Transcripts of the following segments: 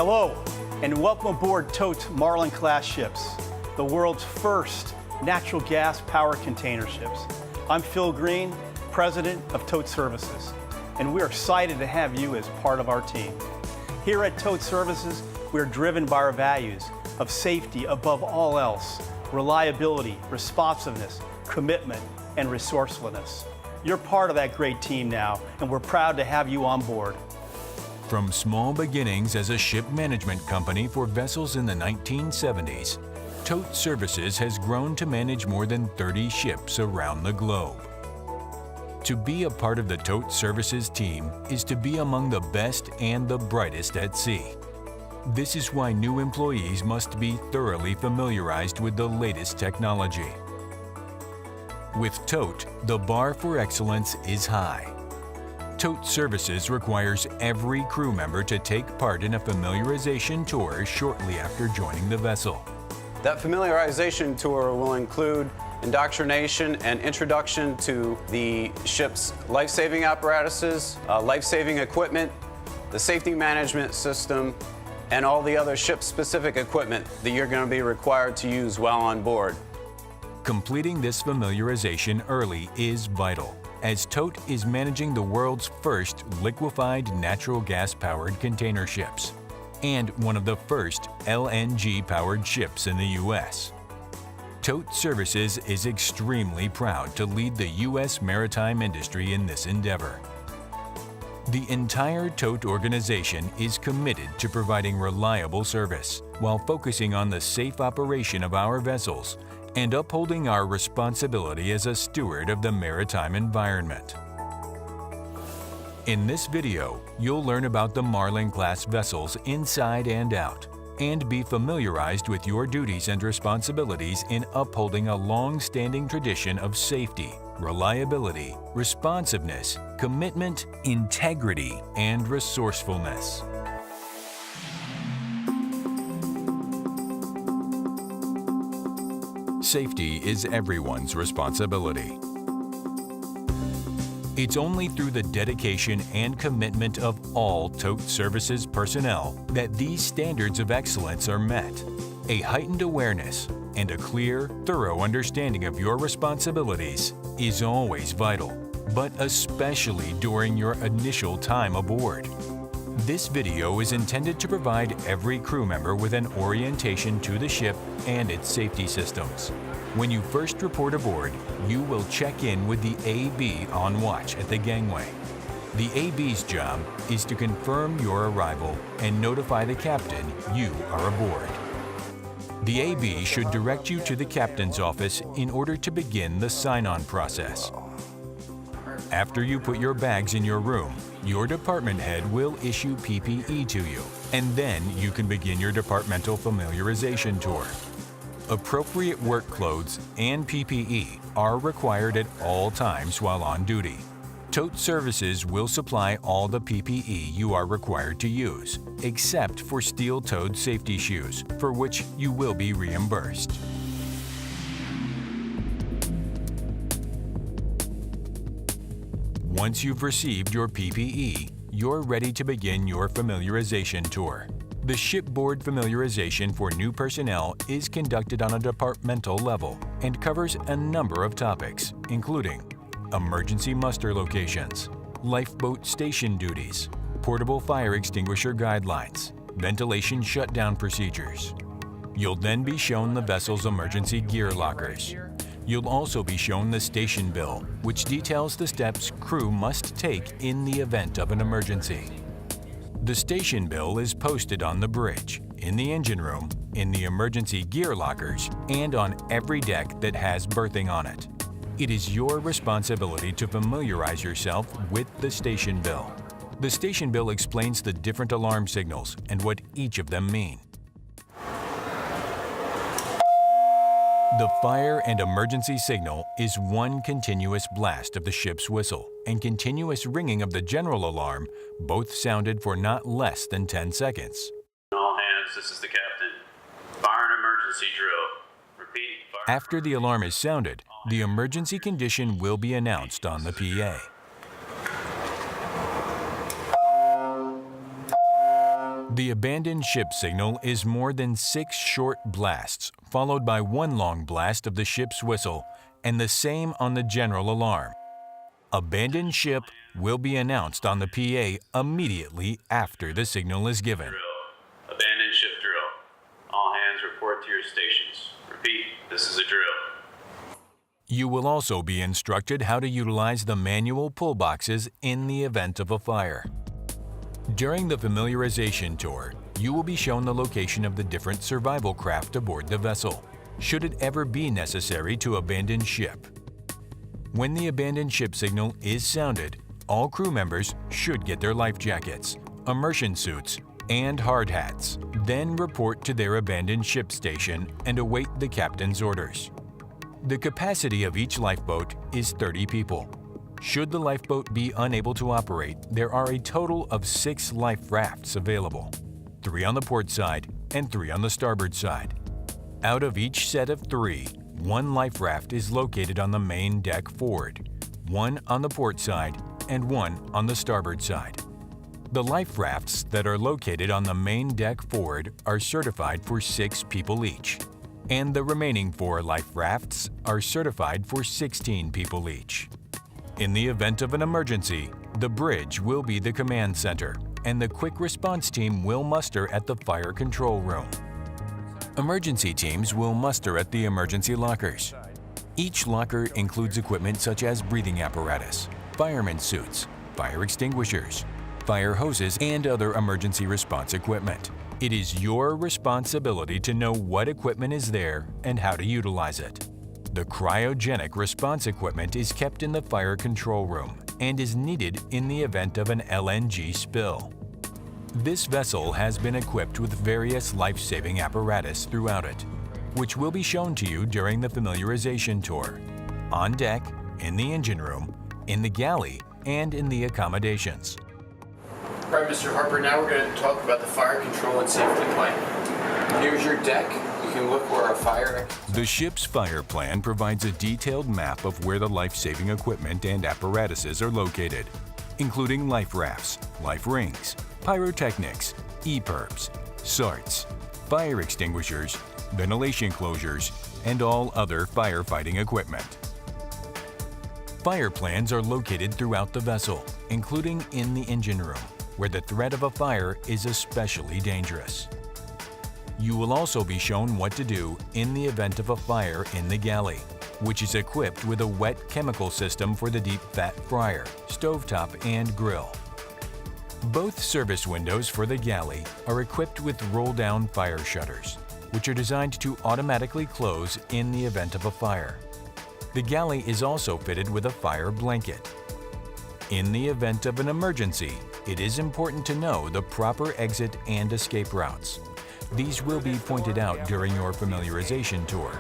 Hello, and welcome aboard Tote's Marlin class ships, the world's first natural gas powered container ships. I'm Phil Green, President of Tote Services, and we're excited to have you as part of our team. Here at Tote Services, we're driven by our values of safety above all else, reliability, responsiveness, commitment, and resourcefulness. You're part of that great team now, and we're proud to have you on board. From small beginnings as a ship management company for vessels in the 1970s, Tote Services has grown to manage more than 30 ships around the globe. To be a part of the Tote Services team is to be among the best and the brightest at sea. This is why new employees must be thoroughly familiarized with the latest technology. With Tote, the bar for excellence is high. Tote Services requires every crew member to take part in a familiarization tour shortly after joining the vessel. That familiarization tour will include indoctrination and introduction to the ship's life-saving apparatuses, life-saving equipment, the safety management system, and all the other ship-specific equipment that you're going to be required to use while on board. Completing this familiarization early is vital, as Tote is managing the world's first liquefied natural gas-powered container ships and one of the first LNG-powered ships in the U.S. Tote Services is extremely proud to lead the U.S. maritime industry in this endeavor. The entire Tote organization is committed to providing reliable service while focusing on the safe operation of our vessels and upholding our responsibility as a steward of the maritime environment. In this video, you'll learn about the Marlin-class vessels inside and out, and be familiarized with your duties and responsibilities in upholding a long-standing tradition of safety, reliability, responsiveness, commitment, integrity, and resourcefulness. Safety is everyone's responsibility. It's only through the dedication and commitment of all Tote Services personnel that these standards of excellence are met. A heightened awareness and a clear, thorough understanding of your responsibilities is always vital, but especially during your initial time aboard. This video is intended to provide every crew member with an orientation to the ship and its safety systems. When you first report aboard, you will check in with the AB on watch at the gangway. The AB's job is to confirm your arrival and notify the captain you are aboard. The AB should direct you to the captain's office in order to begin the sign-on process. After you put your bags in your room, your department head will issue PPE to you, and then you can begin your departmental familiarization tour. Appropriate work clothes and PPE are required at all times while on duty. Tote Services will supply all the PPE you are required to use, except for steel-toed safety shoes, for which you will be reimbursed. Once you've received your PPE, you're ready to begin your familiarization tour. The shipboard familiarization for new personnel is conducted on a departmental level and covers a number of topics, including emergency muster locations, lifeboat station duties, portable fire extinguisher guidelines, ventilation shutdown procedures. You'll then be shown the vessel's emergency gear lockers. You'll also be shown the station bill, which details the steps crew must take in the event of an emergency. The station bill is posted on the bridge, in the engine room, in the emergency gear lockers, and on every deck that has berthing on it. It is your responsibility to familiarize yourself with the station bill. The station bill explains the different alarm signals and what each of them mean. The fire and emergency signal is one continuous blast of the ship's whistle and continuous ringing of the general alarm, both sounded for not less than 10 seconds. All hands, this is the captain. Fire and emergency drill. Repeat. Fire. After the alarm is sounded, the emergency condition will be announced on the PA. The abandoned ship signal is more than 6 short blasts, followed by 1 long blast of the ship's whistle, and the same on the general alarm. Abandoned ship will be announced on the PA immediately after the signal is given. Drill. Abandoned ship drill. All hands report to your stations. Repeat, this is a drill. You will also be instructed how to utilize the manual pull boxes in the event of a fire. During the familiarization tour, you will be shown the location of the different survival craft aboard the vessel, should it ever be necessary to abandon ship. When the abandoned ship signal is sounded, all crew members should get their life jackets, immersion suits, and hard hats, then report to their abandoned ship station and await the captain's orders. The capacity of each lifeboat is 30 people. Should the lifeboat be unable to operate, there are a total of 6 life rafts available, 3 on the port side and 3 on the starboard side. Out of each set of 3, 1 life raft is located on the main deck forward, 1 on the port side, and 1 on the starboard side. The life rafts that are located on the main deck forward are certified for 6 people each, and the remaining 4 life rafts are certified for 16 people each. In the event of an emergency, the bridge will be the command center, and the quick response team will muster at the fire control room. Emergency teams will muster at the emergency lockers. Each locker includes equipment such as breathing apparatus, fireman suits, fire extinguishers, fire hoses, and other emergency response equipment. It is your responsibility to know what equipment is there and how to utilize it. The cryogenic response equipment is kept in the fire control room and is needed in the event of an LNG spill. This vessel has been equipped with various life-saving apparatus throughout it, which will be shown to you during the familiarization tour, on deck, in the engine room, in the galley, and in the accommodations. All right, Mr. Harper, now we're going to talk about the fire control and safety plan. Here's your deck. You can look where our fire... The ship's fire plan provides a detailed map of where the life-saving equipment and apparatuses are located, including life rafts, life rings, pyrotechnics, EPIRBs, SARTs, fire extinguishers, ventilation closures, and all other firefighting equipment. Fire plans are located throughout the vessel, including in the engine room, where the threat of a fire is especially dangerous. You will also be shown what to do in the event of a fire in the galley, which is equipped with a wet chemical system for the deep fat fryer, stovetop, and grill. Both service windows for the galley are equipped with roll-down fire shutters, which are designed to automatically close in the event of a fire. The galley is also fitted with a fire blanket. In the event of an emergency, it is important to know the proper exit and escape routes. These will be pointed out during your familiarization tour.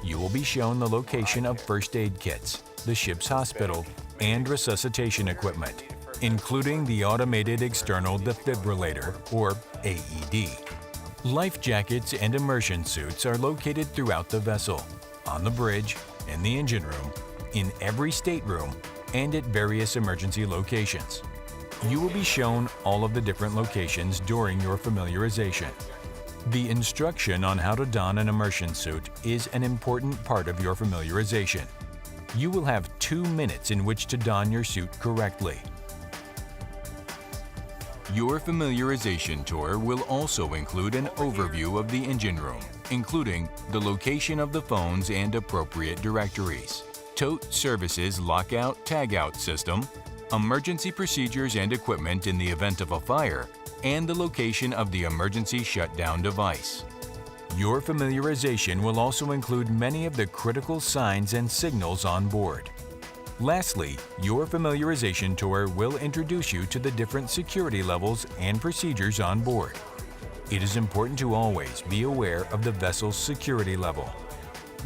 You will be shown the location of first aid kits, the ship's hospital, and resuscitation equipment, including the automated external defibrillator, or AED. Life jackets and immersion suits are located throughout the vessel, on the bridge, in the engine room, in every stateroom, and at various emergency locations. You will be shown all of the different locations during your familiarization. The instruction on how to don an immersion suit is an important part of your familiarization. You will have 2 minutes in which to don your suit correctly. Your familiarization tour will also include an overview of the engine room, including the location of the phones and appropriate directories, tote services lockout-tagout system, emergency procedures and equipment in the event of a fire, and the location of the emergency shutdown device. Your familiarization will also include many of the critical signs and signals on board. Lastly, your familiarization tour will introduce you to the different security levels and procedures on board. It is important to always be aware of the vessel's security level.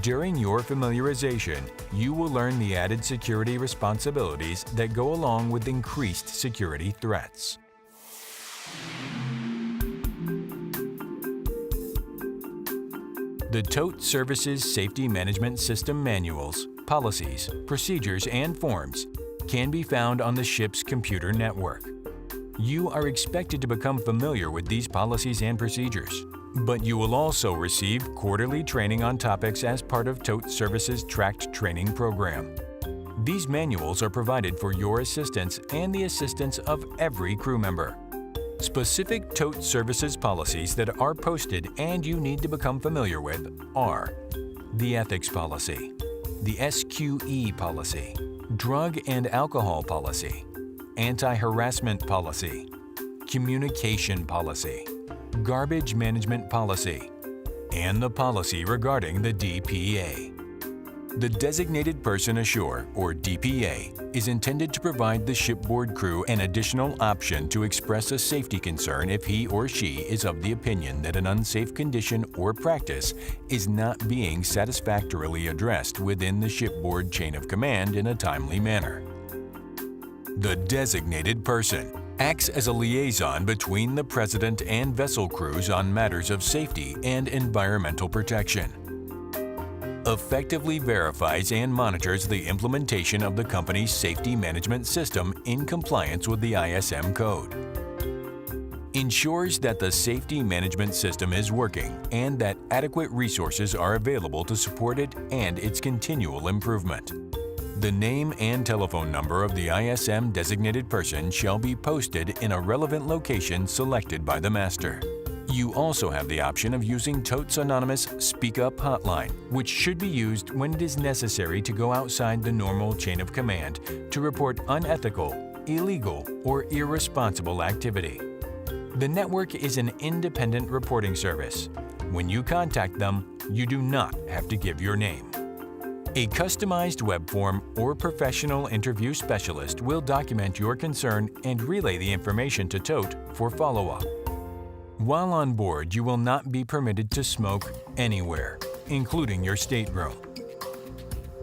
During your familiarization, you will learn the added security responsibilities that go along with increased security threats. The Tote Services Safety Management System manuals, policies, procedures, and forms can be found on the ship's computer network. You are expected to become familiar with these policies and procedures, but you will also receive quarterly training on topics as part of Tote Services' tracked training program. These manuals are provided for your assistance and the assistance of every crew member. Specific Tote Services policies that are posted and you need to become familiar with are the Ethics Policy, the SQE Policy, Drug and Alcohol Policy, Anti-Harassment Policy, Communication Policy, Garbage Management Policy, and the policy regarding the DPA. The Designated Person Ashore, or DPA, is intended to provide the shipboard crew an additional option to express a safety concern if he or she is of the opinion that an unsafe condition or practice is not being satisfactorily addressed within the shipboard chain of command in a timely manner. The Designated Person acts as a liaison between the President and vessel crews on matters of safety and environmental protection. Effectively verifies and monitors the implementation of the company's safety management system in compliance with the ISM code. Ensures that the safety management system is working and that adequate resources are available to support it and its continual improvement. The name and telephone number of the ISM designated person shall be posted in a relevant location selected by the master. You also have the option of using Tote's anonymous Speak Up hotline, which should be used when it is necessary to go outside the normal chain of command to report unethical, illegal, or irresponsible activity. The network is an independent reporting service. When you contact them, you do not have to give your name. A customized web form or professional interview specialist will document your concern and relay the information to Tote for follow-up. While on board, you will not be permitted to smoke anywhere, including your stateroom.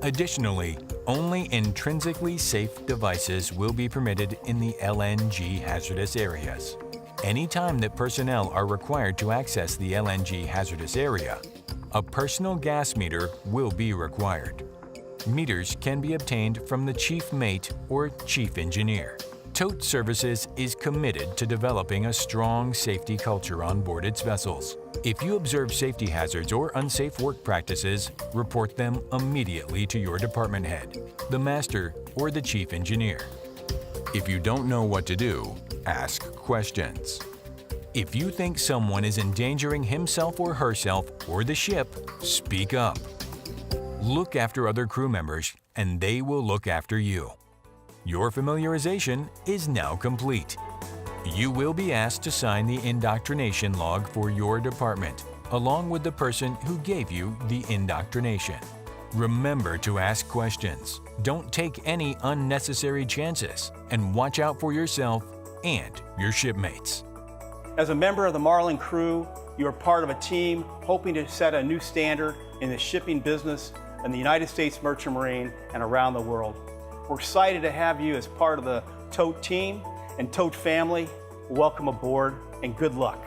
Additionally, only intrinsically safe devices will be permitted in the LNG hazardous areas. Any time that personnel are required to access the LNG hazardous area, a personal gas meter will be required. Meters can be obtained from the chief mate or chief engineer. Tote Services is committed to developing a strong safety culture on board its vessels. If you observe safety hazards or unsafe work practices, report them immediately to your department head, the master, or the chief engineer. If you don't know what to do, ask questions. If you think someone is endangering himself or herself or the ship, speak up. Look after other crew members, and they will look after you. Your familiarization is now complete. You will be asked to sign the indoctrination log for your department, along with the person who gave you the indoctrination. Remember to ask questions. Don't take any unnecessary chances, and watch out for yourself and your shipmates. As a member of the Marlin crew, you are part of a team hoping to set a new standard in the shipping business in the United States Merchant Marine and around the world. We're excited to have you as part of the Tote team and Tote family. Welcome aboard and good luck.